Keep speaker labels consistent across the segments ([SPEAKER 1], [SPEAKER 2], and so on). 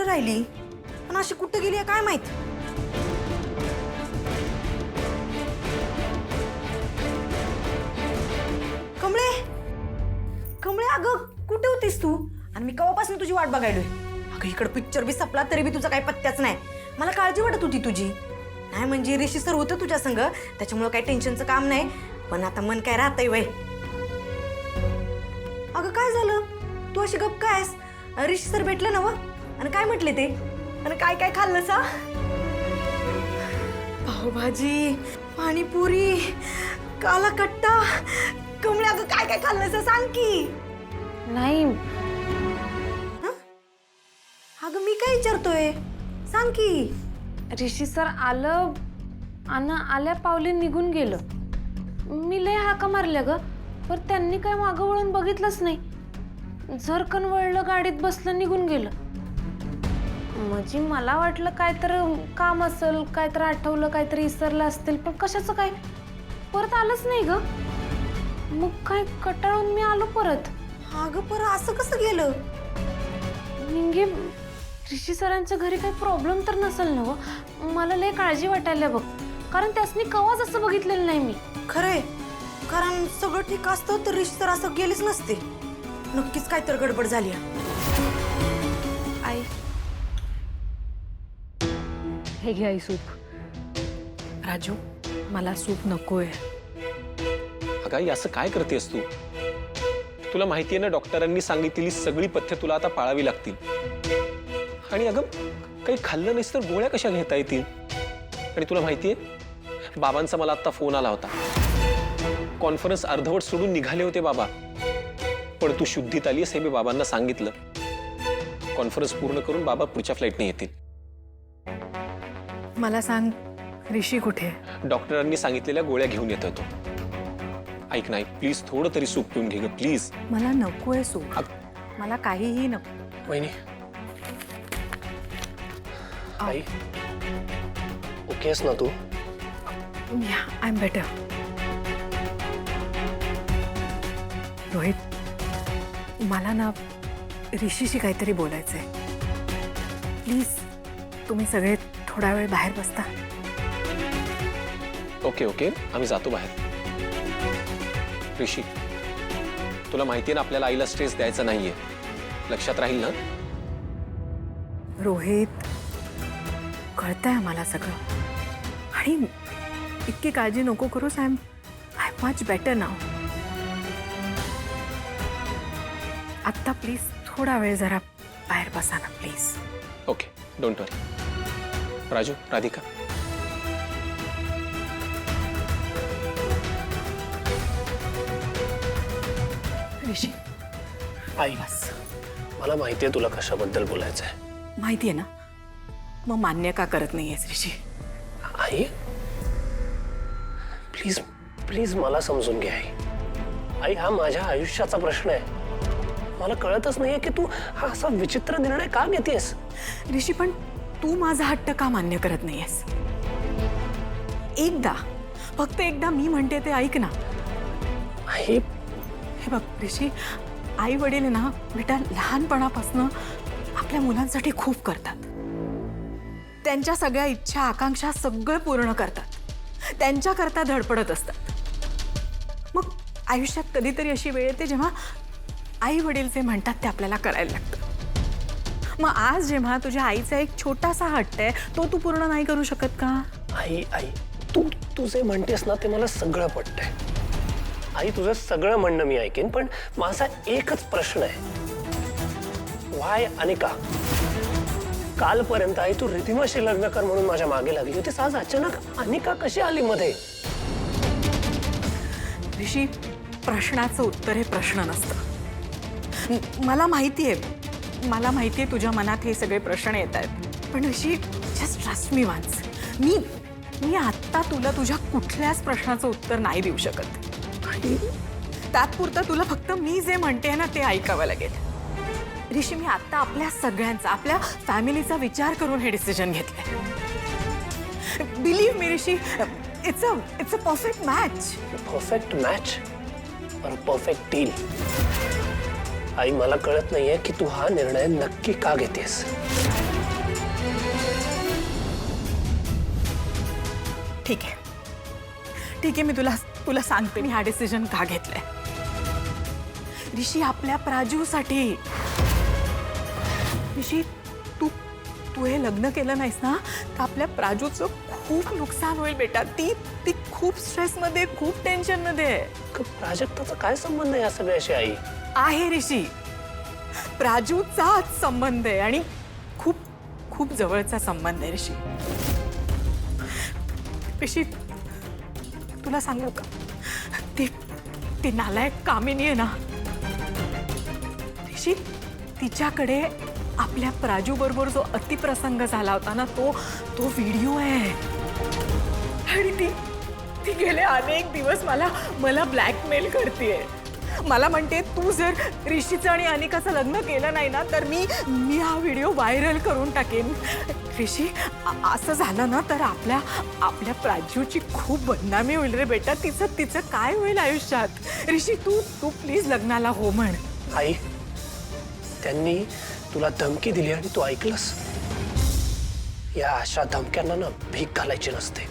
[SPEAKER 1] राहिली, पण अशी कुठं गेली काय माहित. कमळे, कमळे अगं कुठे होतीस तू? आणि मी केव्हापासून तुझी वाट बघायलोय. अगं इकडं पिक्चर बी संपला तरी बी तुझा काही पत्त्याच नाही. मला काळजी वाटत होती तुझी. नाही म्हणजे ऋषी सर होतं तुझ्या संग, त्याच्यामुळे काही टेन्शनचं काम नाही. पण आता मन काय राहतंय वय. अगं काय झालं, तू अशी गप काय आहेस? ऋषी सर भेटलं ना व? आणि काय म्हटले ते? आणि काय काय खाल्लं सा? पावभाजी, पाणीपुरी, काला कट्टा. कमळे अगं काय काय खाल्लं सा सांग की.
[SPEAKER 2] नाही.
[SPEAKER 1] अगं मी काय विचारतोय सांग की.
[SPEAKER 2] ऋषी सर आलं आणि आल्या पावली निघून गेलं. मी लय हाका मारल्या ग, पण त्यांनी काय मागं वळून बघितलंच नाही. झरकन वळलं, गाडीत बसलं, निघून गेलं. म्हणजे मला वाटलं काय तर काम असेल, काय तर आठवलं, काहीतरी विसरलं असतील, पण कशाचं काय परत आलंच नाही ग. मग काय कटाळून मी आलो परत.
[SPEAKER 1] अगं पर असं कसं गेलं?
[SPEAKER 2] निंगे ऋषी सरांच्या घरी काही प्रॉब्लेम तर नसेल ना व? मला लय काळजी वाटायला बघ, कारण त्यासनी कवाच असं बघितलेलं नाही मी.
[SPEAKER 1] खरंय, कारण सगळं ठीक असतं तर ऋषी सर असं गेलेच नसते. नक्कीच काय तर गडबड झाली.
[SPEAKER 2] आई,
[SPEAKER 3] हे घे आई सूप. राजू, मला सूप नकोय.
[SPEAKER 4] अगं आई असं काय करतेस तू? तुला माहितीये ना डॉक्टरांनी सांगितलेली सगळी पथ्य तुला आता पाळावी लागतील. आणि अगं काही खाल्लं नाहीस तर गोळ्या कशा घेता येतील? आणि तुला माहितीये बाबांचा मला आता फोन आला होता. कॉन्फरन्स अर्धवट सोडून निघाले होते बाबा, पण तू शुद्धीत आलीस हे मी बाबांना सांगितलं. कॉन्फरन्स पूर्ण करून बाबा पुढच्या फ्लाईटने येतील.
[SPEAKER 3] मला सांग, ऋषी कुठे?
[SPEAKER 4] डॉक्टरांनी सांगितलेल्या गोळ्या घेऊन येतोय तो. ऐक नाही प्लीज, थोडं तरी सूप पिऊन घे ग प्लीज.
[SPEAKER 3] मला नकोय सूप, मला काहीही नको.
[SPEAKER 5] वहिनी, आई ओकेस ना तू?
[SPEAKER 3] या, आय एम बेटर. रोहित, मला ना ऋषीशी काहीतरी बोलायचंय. प्लीज तुम्ही सगळे थोडा वेळ बाहेर बसता.
[SPEAKER 4] ओके ओके, आम्ही जातो बाहेर. ऋषी, तुला माहितीये ना आपल्याला आईला स्ट्रेस द्यायचा नाहीये, लक्षात राहील ना?
[SPEAKER 3] रोहित, कळतंय मला सगळं, आणि इतकी काळजी नको करूस. आय एम मच बेटर नाव. आत्ता प्लीज थोडा वेळ जरा बाहेर बसा ना प्लीज.
[SPEAKER 4] ओके, डोंट वरी. राजू, राधिका,
[SPEAKER 3] ऋषी,
[SPEAKER 5] आई मला माहितीये तुला कशाबद्दल बोलायचंय.
[SPEAKER 3] माहितीये ना, मग मान्य का करत नाहीयेस ऋषी?
[SPEAKER 5] आई प्लीज प्लीज मला समजून घे आई. आई हा माझ्या आयुष्याचा प्रश्न आहे. मला कळतच नाहीये की तू हा असा विचित्र निर्णय का घेतेस.
[SPEAKER 3] ऋषी, पण तू माझा हट्ट का मान्य करत नाहीयेस? एकदा, फक्त एकदा मी म्हणते ते ऐक ना.
[SPEAKER 5] आई
[SPEAKER 3] हे बघ ऋषी, आई वडील ना बेटा लहानपणापासून आपल्या मुलांसाठी खूप करतात. त्यांच्या सगळ्या इच्छा आकांक्षा सगळं पूर्ण करतात. त्यांच्याकरता धडपडत असतात. मग आयुष्यात कधीतरी अशी वेळ येते जेव्हा आई वडील जे म्हणतात ते आपल्याला करायला लागतं. मग आज जेव्हा तुझ्या आईचा एक छोटासा हट्ट आहे तो तू पूर्ण नाही करू शकत का?
[SPEAKER 5] आई आई तू जे म्हणतेस ना ते मला सगळं पटतंय. आई तुझं सगळं म्हणणं मी ऐकेन, पण माझा एकच प्रश्न आहे, व्हाय आणि का? कालपर्यंत आई तू रिधिमाशी लग्न कर म्हणून माझ्या मागे लागली होतीस, आज अचानक अनिका कशी आली मध्ये?
[SPEAKER 3] ऋषी, प्रश्नाचं उत्तर हे प्रश्न नसतं. मला माहितीये तुझ्या मनात हे सगळे प्रश्न येत आहेत, पण ऋषी जस्ट ट्रस्ट मी वन्स. मी आत्ता तुला तुझ्या कुठल्याच प्रश्नाचं उत्तर नाही देऊ शकत. तात्पुरतं तुला फक्त मी जे म्हणते ना ते ऐकावं लागेल. ऋषी, मी आत्ता आपल्या सगळ्यांचा, आपल्या फॅमिलीचा विचार करून हे डिसिजन घेतलंय. Believe me Rishi, it's a perfect match.
[SPEAKER 5] Perfect match और परफेक्ट डील. आई मला कळत नाहीये की तू हा निर्णय नक्की का घेतेस.
[SPEAKER 3] ठीक आहे ठीक आहे, मी तुला सांगते मी हा डिसिजन का घेतलाय. ऋषी, आपल्या प्राजूसाठी. ऋषी, तू हे लग्न केलं नाहीस ना तर आपल्या प्राजूचं खूप नुकसान होईल बेटा. ती खूप स्ट्रेसमध्ये, खूप टेन्शनमध्ये आहे.
[SPEAKER 5] प्राजक्ताचा काय संबंध आहे या सगळ्याशी आई?
[SPEAKER 3] आहे ऋषी, प्राजूचाच संबंध आहे आणि खूप खूप जवळचा संबंध आहे ऋषी. ऋषी, तुला सांगू का, ती नालायक कामिनी आहे ना ऋषी, तिच्याकडे आपल्या प्राजू बरोबर जो अतिप्रसंग झाला होता ना तो व्हिडिओ आहे. आणि ती गेले अनेक दिवस मला ब्लॅकमेल करतेय. मला म्हणते तू जर ऋषीचं आणि अनिकाचं लग्न केलं नाही ना तर मी हा व्हिडिओ व्हायरल करून टाकेन. ऋषी, असं झालं ना तर आपल्या प्राजूची खूप बदनामी होईल रे बेटा. तिचं काय होईल आयुष्यात. ऋषी, तू प्लीज लग्नाला हो म्हण.
[SPEAKER 5] आई, त्यांनी तुला धमकी दिली आणि तू ऐकलंस? या अशा धमक्यांना ना भीक घालायची नसते.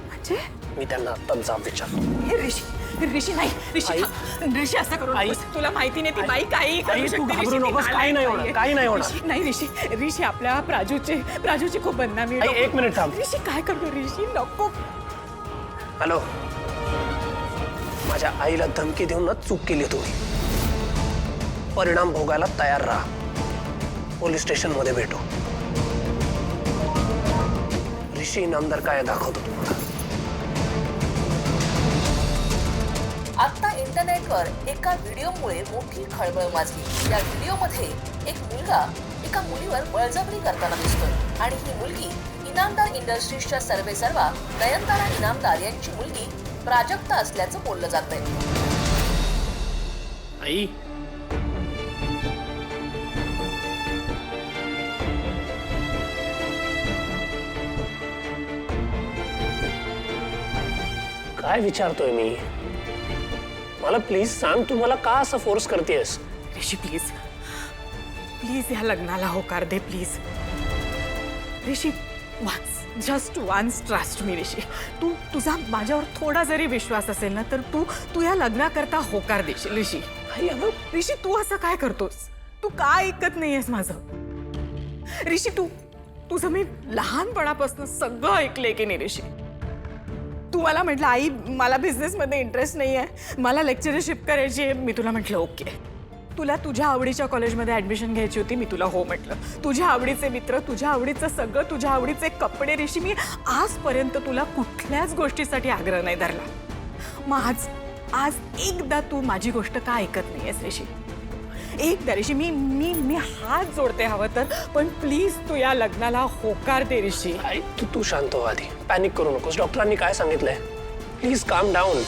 [SPEAKER 3] म्हणजे
[SPEAKER 5] मी त्यांना आत्ताच जाब विचारतो.
[SPEAKER 3] हे ऋषी नाही, ऋषी असं करू
[SPEAKER 5] आई,
[SPEAKER 3] नकोस. तुला माहिती नाही ती बाई काही करू
[SPEAKER 5] आई, तू
[SPEAKER 3] शकते.
[SPEAKER 5] घाबरू
[SPEAKER 3] ऋषी, ती
[SPEAKER 5] नकोस. काही नाही होणार,
[SPEAKER 3] नालायक
[SPEAKER 5] काही नाही
[SPEAKER 3] आहे.
[SPEAKER 5] होणार.
[SPEAKER 3] नाही ऋषी, आपल्या प्राजूची खूप बदनामी
[SPEAKER 5] आई,
[SPEAKER 3] नको.
[SPEAKER 5] एक मिनिट थांब.
[SPEAKER 3] ऋषी, काय करतो ऋषी, नको.
[SPEAKER 5] हॅलो, माझ्या आईला धमकी देऊन ना चूक केली तुम्ही. परिणाम भोगायला तयार राहा. पोलीस स्टेशन मध्ये भेटू. ऋषी इनामदार काय दाखवतो तुम्हाला.
[SPEAKER 6] आता इंटरनेटवर एका व्हिडिओमुळे मोठी खळबळ माजली. या व्हिडिओमध्ये एक मुलगा एका मुलीवर बळजबरी करताना दिसतोय आणि ही मुलगी इनामदार इंडस्ट्रीजच्या सर्वेसर्वा नयनतारा इनामदार यांची मुलगी प्राजक्ता असल्याचं बोललं जातंय.
[SPEAKER 5] आई, काय विचारतोय मी? मला प्लीज सांग, तू मला का असं फोर्स करतेस?
[SPEAKER 3] ऋषी, प्लीज या लग्नाला होकार दे please. Rishi, just once trust me Rishi. तुझा माझ्यावर थोडा जरी विश्वास असेल ना तर तू या लग्नाकरता होकार देशील ऋषी.
[SPEAKER 5] आई, अगं
[SPEAKER 3] ऋषी, तू असं काय करतोस? तू का ऐकत नाहीयेस माझं? ऋषी, तुझं मी लहानपणापासून सगळं ऐकलंय की नाही ऋषी. तू मला म्हटलं आई मला बिझनेसमध्ये इंटरेस्ट नाही आहे, मला लेक्चरशिप करायची आहे. मी तुला म्हटलं ओके. तुला तुझ्या आवडीच्या कॉलेजमध्ये ॲडमिशन घ्यायची होती, मी तुला हो म्हटलं. तुझ्या आवडीचे मित्र, तुझ्या आवडीचं सगळं, तुझ्या आवडीचे कपडे ऋषी, मी आजपर्यंत तुला कुठल्याच गोष्टीसाठी आग्रह नाही धरला. मग आज एकदा तू माझी गोष्ट का ऐकत नाही आहेस ऋषी? एकदा ऋषी, मी हात जोडते हवं तर, पण प्लीज तू या लग्नाला होकार दे ऋषी.
[SPEAKER 5] आई, तू शांत हो आधी. पॅनिक करू नकोस. डॉक्टरांनी काय सांगितलंय? प्लीज काम डाऊन.